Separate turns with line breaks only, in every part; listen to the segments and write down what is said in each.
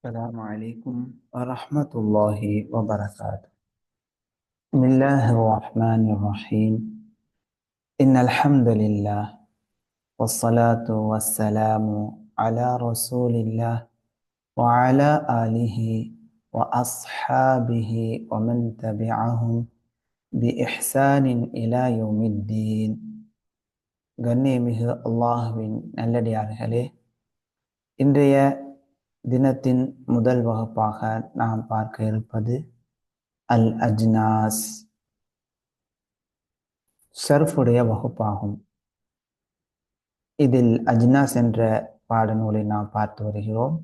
السلام عليكم ورحمة الله وبركاته. بسم الله الرحمن الرحيم. إن الحمد لله والصلاة والسلام على رسول الله وعلى آله وأصحابه ومن تبعهم بإحسان إلى يوم الدين. கண்ணியமிகு அல்லாஹ்வின் நல்லடியார்களே, இன்றைய தினத்தின் முதல் வகுப்பாக நாம் பார்க்க இருப்பது அல் அஜ்னாஸ், ஷர்ஃபுடைய வகுப்பாகும். இதில் அஜ்னாஸ் என்ற பாடநூலை நாம் பார்த்து வருகிறோம்.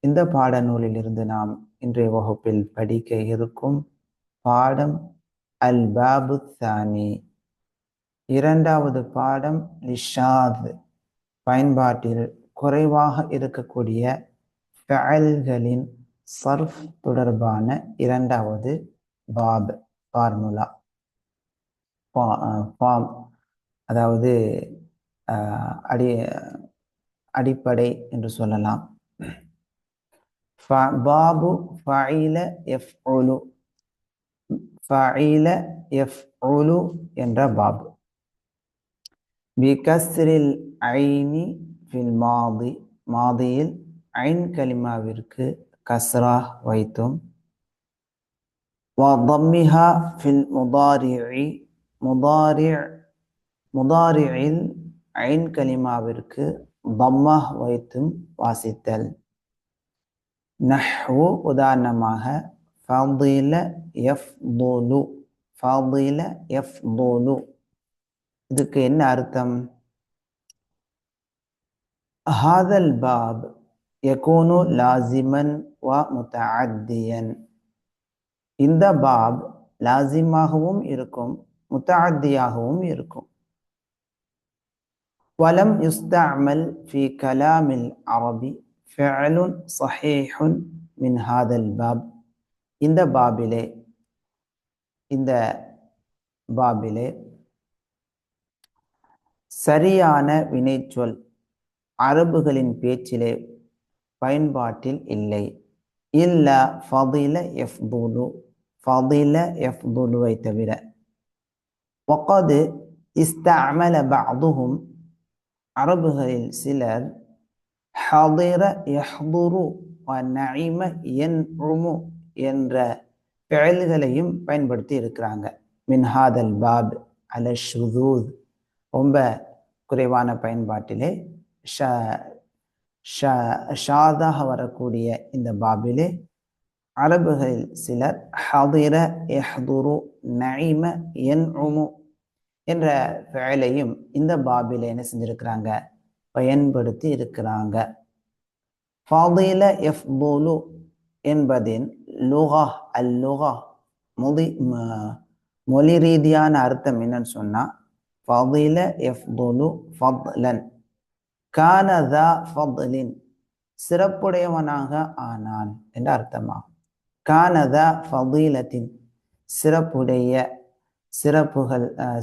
இந்த பாடநூலில் இருந்து நாம் இன்றைய வகுப்பில் படிக்க இருக்கும் பாடம் அல் பாபு தானி, இரண்டாவது பாடம் லிஷாத், பயன்பாட்டில் குறைவாக இருக்கக்கூடிய ஃபஅல்களின் சர்ஃப் தொடர்பான இரண்டாவது பாப், ஃபார்முலா, ஃபார்ம், அதாவது அடிப்படை என்று சொல்லலாம். பாபு ஃபஇல யஃப்உலு, ஃபஇல யஃப்உலு என்ற பாபு. பிகஸ்ரில் ஐனி ஃபில் மாதி, மாதியில் ஐன் கலிமாவிற்கு கஸ்ரா வைத்தும், வதம்மிஹா ஃபில் முதாரிஇ, முதாரிஇல் ஐன் கலிமாவிற்கு தம்மா வைத்தும் வாசித்தல். நஹ்வு, உதாரணமாக ஃபதில யஃப்துலு, ஃபதில யஃப்துலு, இதுக்கு என்ன அர்த்தம்? ஹாதல் பாப் யகூனு லாசிமன் வ முத்தஅத்தியன், இந்த பாப் லாசிமாகவும் இருக்கும், முத்தஅத்தியாகவும் இருக்கும். வலம் யுஸ்தஅமல் ஃபி கலாமில் அரபி ஃபிஅலுன் ஸஹீஹுன் மின் ஹாதல் பாப், இந்த பாபிலே சரியான வினைச்சொல் அரபுகளின் பேச்சிலே பயன்பாட்டில் இல்லை. இல்ல ஃபதில யஃப்துலு, ஃபதில யஃப்துலுவை தவிர. வகது இஸ்தஅமல பஅதுஹும், அரபுகளில் சிலர் ஹதிர யஹ்துரு வ நஇம யன்உமு என்ற ஃபிஅல்களையும் பயன்படுத்தி இருக்கிறாங்க. மின் ஹாதல் பாப் அல ஷுதூத், ரொம்ப குறைவான பயன்பாட்டிலே ஷாதாக வரக்கூடிய இந்த பாபிலே அரபுகளில் சிலர் ஹதிர யஹ்துரு நஇம யன்உமு என்ற ஃபிஅலையும் இந்த பாபிலே என்ன செஞ்சிருக்கிறாங்க? பயன்படுத்தி இருக்கிறாங்க. ஃபதில யஃப்துலு என்பதின் லுகா, அல் லுகா, மொழி ரீதியான அர்த்தம் என்னன்னு சொன்னா, ஃபதில யஃப்துலு ஃபத்லன், கான தா ஃபத்லின், சிறப்புடையவனாக ஆனான் என்ற அர்த்தமாகும். கான தா ஃபதீலத்தின்,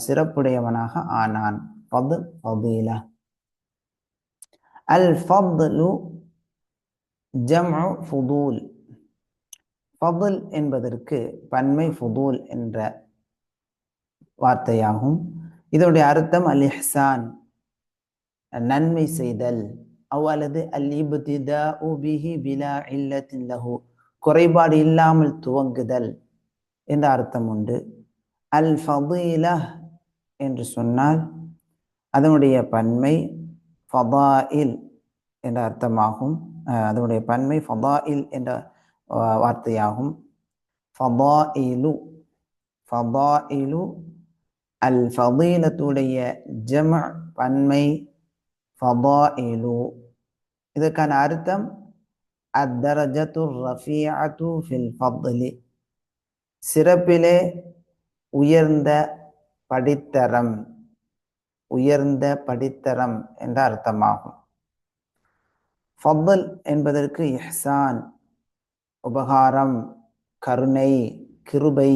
சிறப்புடையவனாக ஆனான். ஃபத்ல் ஃபதீலா. அல் ஃபத்லு ஜம்உ ஃபுதூல், ஃபத்ல் என்பதற்கு பன்மை ஃபுதூல் என்ற வார்த்தையாகும். இதனுடைய அர்த்தம் அல் இஹ்சான், நன்மை செய்தல், அல்லது அல் இப்திதாஉ பிஹி பிலா இல்லத்தின் லஹு, குறைபாடு இல்லாமல் துவங்குதல் என்ற அர்த்தம் உண்டு. அல் ஃபதீலா என்று சொன்னால் அதனுடைய பன்மை ஃபதாயில் என்ற அர்த்தமாகும். அதனுடைய பன்மை ஃபதாயில் என்ற வார்த்தையாகும். ஃபதாயிலு, ஃபதாயிலு, அல் ஃபதீலத்துடைய ஜம்அ பன்மை ஃபதாயிலு. இதற்கான அர்த்தம் அத்தரஜத்து ரஃபீஅத்து ஃபில் ஃபத்லி, சிறப்பிலே உயர்ந்த படித்தரம், உயர்ந்த படித்தரம் என்ற அர்த்தமாகும். ஃபத்ல் என்பதற்கு இஹ்சான், உபகாரம், கருணை, கிருபை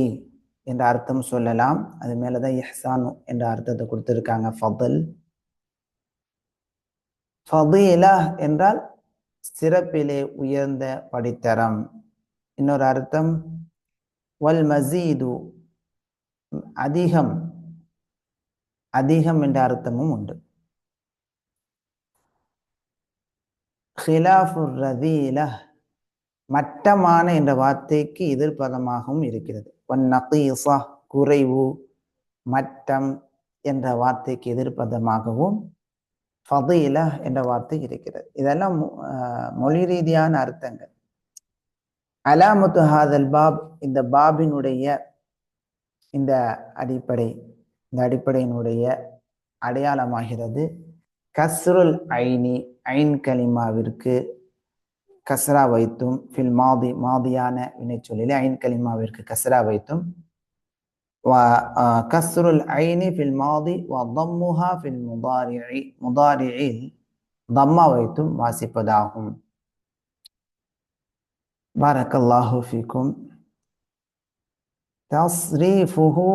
என்ற அர்த்தம் சொல்லலாம். அது மேலதான் இஹ்சான் என்ற அர்த்தத்தை கொடுத்திருக்காங்க. ஃபத்ல், ஃபதீலா என்றால் சிறப்பிலே உயர்ந்த படித்தரம். இன்னொரு அர்த்தம் வல் மசீது, அதிகம், அதிகம் என்ற அர்த்தமும் உண்டு. ஹிலாஃபுர் ரதீல, மட்டமான என்ற வார்த்தைக்கு எதிர்ப்பதமாகவும் இருக்கிறது. வன் நகீஸா, குறைவு, மட்டம் என்ற வார்த்தைக்கு எதிர்ப்பதமாகவும் ஃபதீல என்ற வார்த்தை இருக்கிறது. இதெல்லாம் மொழி ரீதியான அர்த்தங்கள். அலாமத்து ஹாதல் பாப், இந்த பாபினுடைய இந்த அடிப்படையினுடைய அடையாளமாகிறது கஸ்ருல் ஐனி, ஐன் கலிமாவிற்கு கஸ்ரா வைத்தும், ஃபில் மாதி, மாதியான வினைச்சொல்லிலே ஐன் கலிமாவிற்கு கஸ்ரா வைத்தும், கஸ்ருல் ஐனி ஃபில் மாதி வ தம்முஹா ஃபில் முதாரிஇல் தம்மா வைத்தும் வாசிப்பதாகும். பாரக்கல்லாஹு ஃபீக்கும். தஸ்ரீஃபுஹு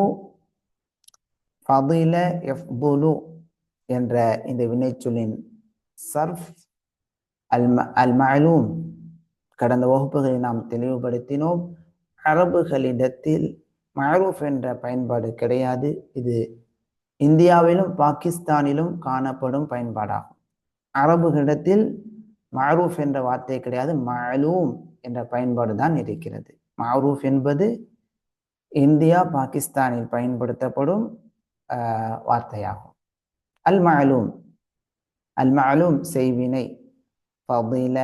ஃபதில யஃதுலு என்ற இந்த வினைச்சொல்லின் சர்ஃப் அல் மஅலூம், கடந்த வகுப்புகளில் நாம் தெளிவுபடுத்தினோம். அரபுகளிடத்தில் மஅரூஃப் என்ற பயன்பாடு கிடையாது. இது இந்தியாவிலும் பாகிஸ்தானிலும் காணப்படும் பயன்பாடாகும். அரபுகளிடத்தில் மஅரூஃப் என்ற வார்த்தை கிடையாது, மஅலூம் என்ற பயன்பாடு தான் இருக்கிறது. மஅரூஃப் என்பது இந்தியா பாகிஸ்தானில் பயன்படுத்தப்படும் வார்த்தையாகும். அல் மஅலூம், அல் மஅலூம் செய்வினை. ஃபதில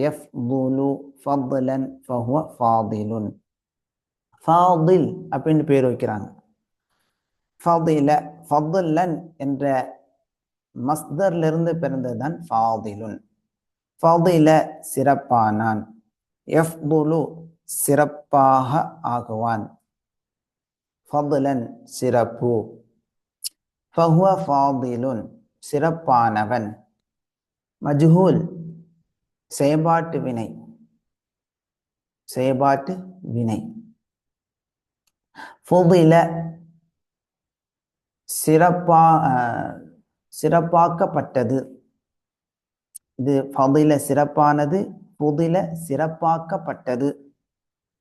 யஃதுலு ஃபضலன் ஃபஹுவ ஃபாதிலுன். ஃபாதில் அப்படின்னு பேர் வைக்கிறாங்க. ஃபதில, ஃபضலன் என்ற மஸ்தர்லிருந்து பிறந்ததுதான் ஃபாதிலுன். ஃபதில சிறப்பானான், யஃதுலு சிறப்பாக ஆகுவான், ஃபضலன் சிறப்பு, ஃபஹுவ ஃபாதிலுன் சிறப்பானவன். மஜ்ஹூல் செயபாட்டு வினை, செயபாட்டு வினை. ஃபுதில சிறப்பாக்கப்பட்டது. இது ஃபதில சிறப்பானது, ஃபுதில சிறப்பாக்கப்பட்டது.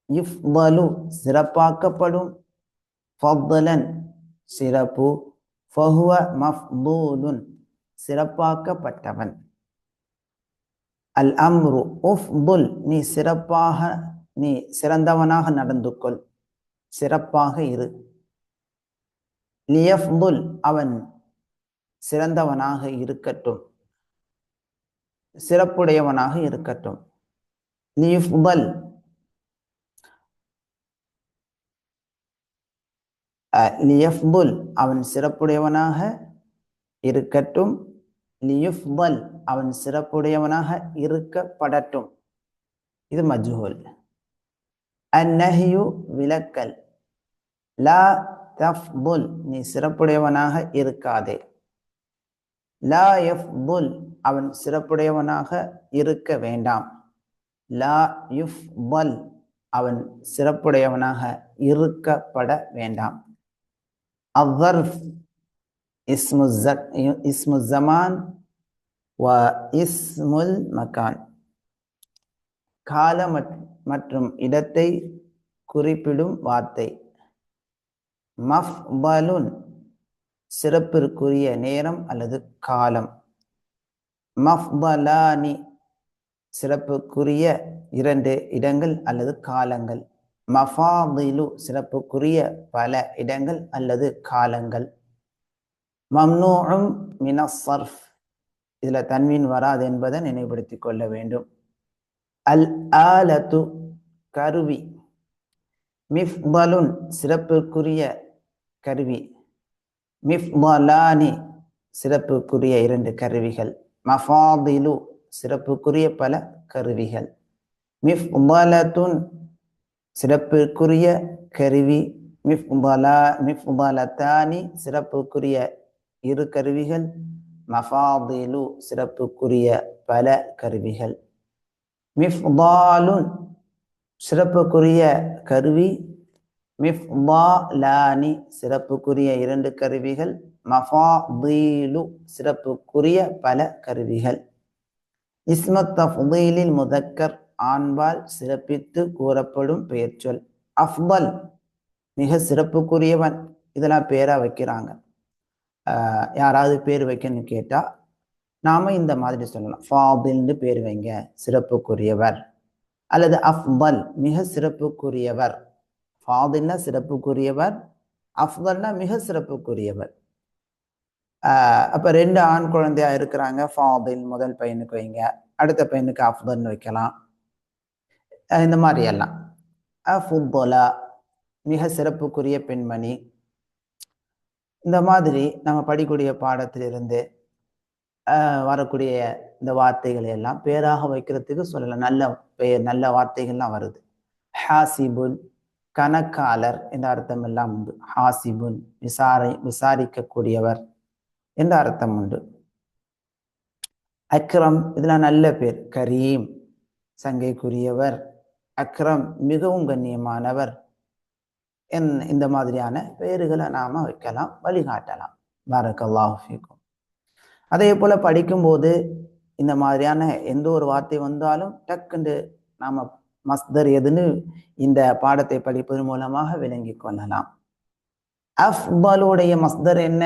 யுஃதலு சிறப்பாக்கப்படும், ஃபضலன் சிறப்பு, ஃபஹுவ மஃதூலுன் சிறப்பாக்கப்பட்டவன். அல் அம்ரு உஃதுல், நீ சிறப்பாக, நீ சிறந்தவனாக நடந்து கொள், சிறப்பாக இரு. லியஃதுல், அவன் சிறந்தவனாக இருக்கட்டும், சிறப்புடையவனாக இருக்கட்டும். லியுஃதல், லியஃதுல் அவன் சிறப்புடையவனாக இருக்கட்டும், லியுஃதல் அவன் சிறப்புடையவனாக இருக்கப்படட்டும். இது மஜ்ஹூல். அந்நஹ்யு விலக்கல், லா தஃதுல் நீ சிறப்புடையவனாக இருக்காதே, லா யஃதுல் அவன் சிறப்புடையவனாக இருக்க வேண்டாம், லா யுஃதல் அவன் சிறப்புடையவனாக இருக்கப்பட வேண்டாம். அஸ்ஸர்ஃப் இஸ்மு ஸமான் வ இஸ்முல் மகான், கால மற்றும் இடத்தை குறிப்பிடும் வார்த்தை. மஃதலுன் சிறப்பிற்குரிய நேரம் அல்லது காலம். மஃதலானி சிறப்புக்குரிய இரண்டு இடங்கள் அல்லது காலங்கள். மஃபாதிலு சிறப்புக்குரிய பல இடங்கள் அல்லது காலங்கள். மம்னூஉம் மினஸ் ஸர்ஃப், இதுல தன்வீன் வராது என்பதை நினைவுபடுத்திக் கொள்ள வேண்டும். அல் ஆலத்து கருவி. மிஃதலுன் சிறப்புக்குரிய கருவி. மிஃதலானி சிறப்புக்குரிய இரண்டு கருவிகள். மஃபாதிலு சிறப்புக்குரிய பல கருவிகள். மிஃதலத்துன் சிறப்புக்குரிய கருவி. மிஃதலத்தானி சிறப்புக்குரிய இரு கருவிகள். மஃபாதிலு சிறப்புக்குரிய பல கருவிகள். மிஃதாலுன் சிறப்புக்குரிய கருவி. மிஃதாலானி சிறப்புக்குரிய இரண்டு கருவிகள். மஃபாதீலு சிறப்புக்குரிய பல கருவிகள். இஸ்மத் தஃதீலில் முதக்கர் ஆண்பால் சிறப்பித்து கூறப்படும் பெயர் சொல். அஃதல் மிக சிறப்புக்குரியவன், இதெல்லாம் பேரா வைக்கிறாங்க. யாராவது பேர் வைக்கணும்னு கேட்டா நாம இந்த மாதிரி சொல்லலாம். ஃபாதில்னு பேர் வைங்க, சிறப்புக்குரியவர். அல்லது அஃதல் மிக சிறப்புக்குரியவர். ஃபாதில்னா சிறப்புக்குரியவர், அஃதல்னா மிக சிறப்புக்குரியவர். அப்ப 2 ஆண் குழந்தையா இருக்கிறாங்க, ஃபாதில் முதல் பையனுக்கு வைங்க, அடுத்த பையனுக்கு அஃதல்னு வைக்கலாம். இந்த மாதிரி எல்லாம். அஃதுலா மிக சிறப்புக்குரிய பெண்மணி. இந்த மாதிரி நம்ம படிக்கூடிய பாடத்திலிருந்து வரக்கூடிய இந்த வார்த்தைகளை எல்லாம் பேராக வைக்கிறதுக்கு சொல்லலாம். நல்ல பெயர், நல்ல வார்த்தைகள்லாம் வருது. ஹாசிபுன் கணக்காளர் என்ற அர்த்தம் எல்லாம் உண்டு. ஹாசிபுன் விசாரிக்கக்கூடியவர் என்ற அர்த்தம் உண்டு. அக்ரம் இதெல்லாம் நல்ல பேர். கரீம் சங்கைக்குரியவர். அக்ரம் மிகவும் கண்ணியமானவர். இந்த மாதிரியான பெயர்களை நாம வைக்கலாம், வழிகாட்டலாம். பாரக்கல்லாஹு ஃபீக்கும். அதே போல படிக்கும்போது இந்த மாதிரியான எந்த ஒரு வார்த்தை வந்தாலும் டக்குண்டு நாம மஸ்தர் எதுன்னு இந்த பாடத்தை படிப்பதன் மூலமாக விளங்கி கொள்ளலாம். அஃதலுடைய மஸ்தர் என்ன?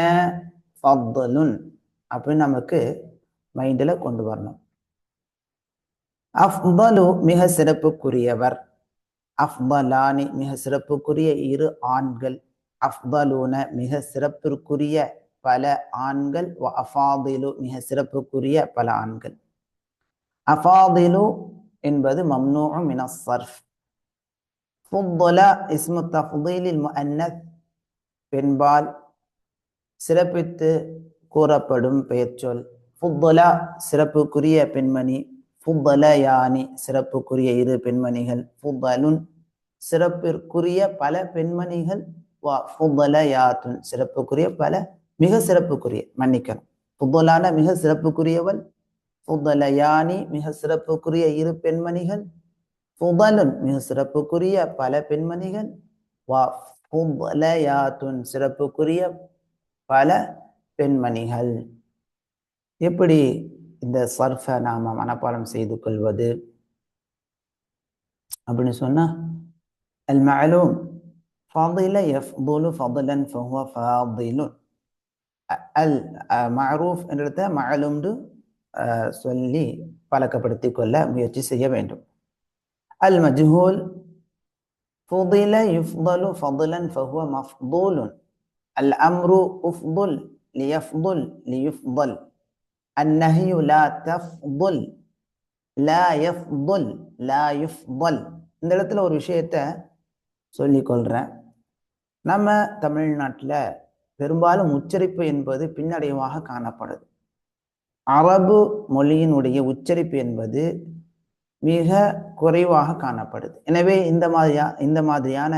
ஃபத்லுன் அப்படின்னு நமக்கு மைண்டில் கொண்டு வரணும். அஃதலு மிக சிறப்புக்குரியவர். அஃதலானி மிக சிறப்புக்குரிய 2 ஆண்கள். அஃதலூன மிக சிறப்பிற்குரிய பல ஆண்கள். அஃபாதிலு மிக சிறப்புக்குரிய பல ஆண்கள். அஃபாதிலு என்பது மம்னூஉ மினஸ் ஸர்ஃப். ஃபுضல இஸ்மு தஃதீலில் முஅன்னஸ் பெண்பால் சிறப்பித்து கூறப்படும் பெயர் சொல். ஃபுضலா சிறப்புக்குரிய பெண்மணி. ஃபுضலயானி சிறப்புக்குரிய 2 பெண்மணிகள். ஃபுضலுன் சிறப்பிற்குரிய பல பெண்மணிகள். ஃபுضலயாத்துன் சிறப்புக்குரிய பல மிக சிறப்புக்குரிய, மன்னிக்கணும், ஃபுضலான மிக சிறப்புக்குரியவள். ஃபுضலயானி மிக சிறப்புக்குரிய 2 பெண்மணிகள். ஃபுضலுன் மிக சிறப்புக்குரிய பல பெண்மணிகள். ஃபுضலயாத்துன் சிறப்புக்குரிய பல பெண்மணிகள். எப்படி இந்த சர்ஃபை நாம மனப்பாடம் செய்து கொள்வது அப்படின்னு சொன்னா, அல் மஅலூம் ஃபாதில யஃதுலு ஃபضலன் ஃபஹுவ ஃபாதிலுன். அல் மஅரூஃப் என்ற மஅலூம்னு சொல்லி பழக்கப்படுத்தி கொள்ள முயற்சி செய்ய வேண்டும். அல் மஜ்ஹூல் ஃபுதில யுஃதலு ஃபضலன் ஃபஹுவ மஃதூலுன். அல் அம்ரு உஃதுல் லியஃதுல் லியுஃதல். அந்நஹ்யு லா தஃதுல் லா யஃதுல் லா யுஃதல். இந்த இடத்துல ஒரு விஷயத்தை சொல்லிக்கொள்கிறேன். நம்ம தமிழ்நாட்டில் பெரும்பாலும் உச்சரிப்பு என்பது பின்னடைவாக காணப்படுது. அரபு மொழியினுடைய உச்சரிப்பு என்பது மிக குறைவாக காணப்படுது. எனவே இந்த மாதிரியான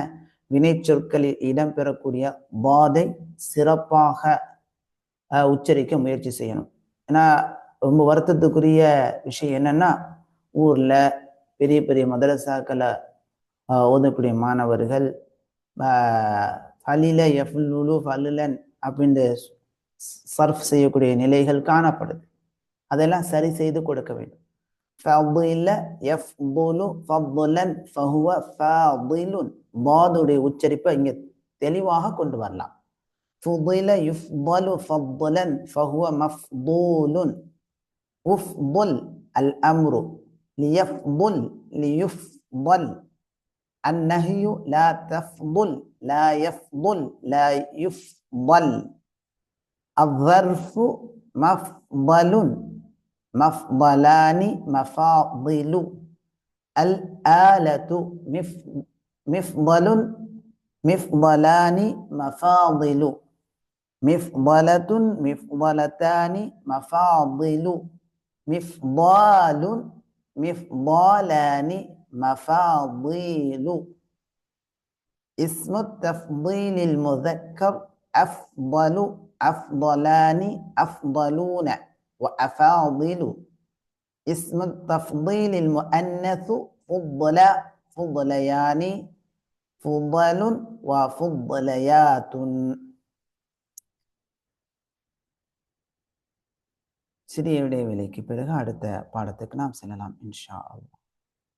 வினை சொற்களில் இடம்பெறக்கூடிய பாதை சிறப்பாக உச்சரிக்க முயற்சி செய்யணும். ஏன்னா ரொம்ப வருத்தத்துக்குரிய விஷயம் என்னன்னா, ஊர்ல பெரிய பெரிய மதரசாக்களை ஓதக்கூடிய மாணவர்கள் ஃபலில யஃலுலு ஃபலுலன் அப்படின்ற சர்ஃப் செய்யக்கூடிய நிலைகள் காணப்படுது. அதெல்லாம் சரி செய்து கொடுக்க வேண்டும். ஃபதில யஃதுலு ஃபضலன் ஃபஹுவ ஃபாதிலுன். பாதுடைய உச்சரிப்பை இங்க தெளிவாக கொண்டு வரலாம். ஃபுதில யுஃதலு ஃபضலன் ஃபஹுவ மஃதூலுன். உஃதுல் அல் அம்ரு லியஃதுல் லியுஃதல். அந்நஹ்யு லா தஃதுல் லா யஃதுல் லா யுஃதல். அஸ்ஸர்ஃபு மஃதலுன் மஃதலானி மஃபாதிலு. அல் ஆலத்து மிஃதலுன் மிஃதலானி மஃபாதிலு. மிஃதலத்துன் மிஃதலத்தானி மஃபாதிலு. மிஃதாலுன் மிஃதாலானி மஃபாதிலு. இஸ்மு தஃதீலில் முதக்கர் அஃதலு அஃதலானி அஃதலூன வஅஃபாதிலு. இஸ்மு தஃதீலில் முஅன்னஸு ஃபுضலா ஃபுضலயானி ஃபுضலுன் வஃபுضலயாத்துன். சிறிய இடைவேளைக்கு பிறகு அடுத்த பாடத்துக்கு நாம் செல்லலாம் இன்ஷா அல்லாஹ்.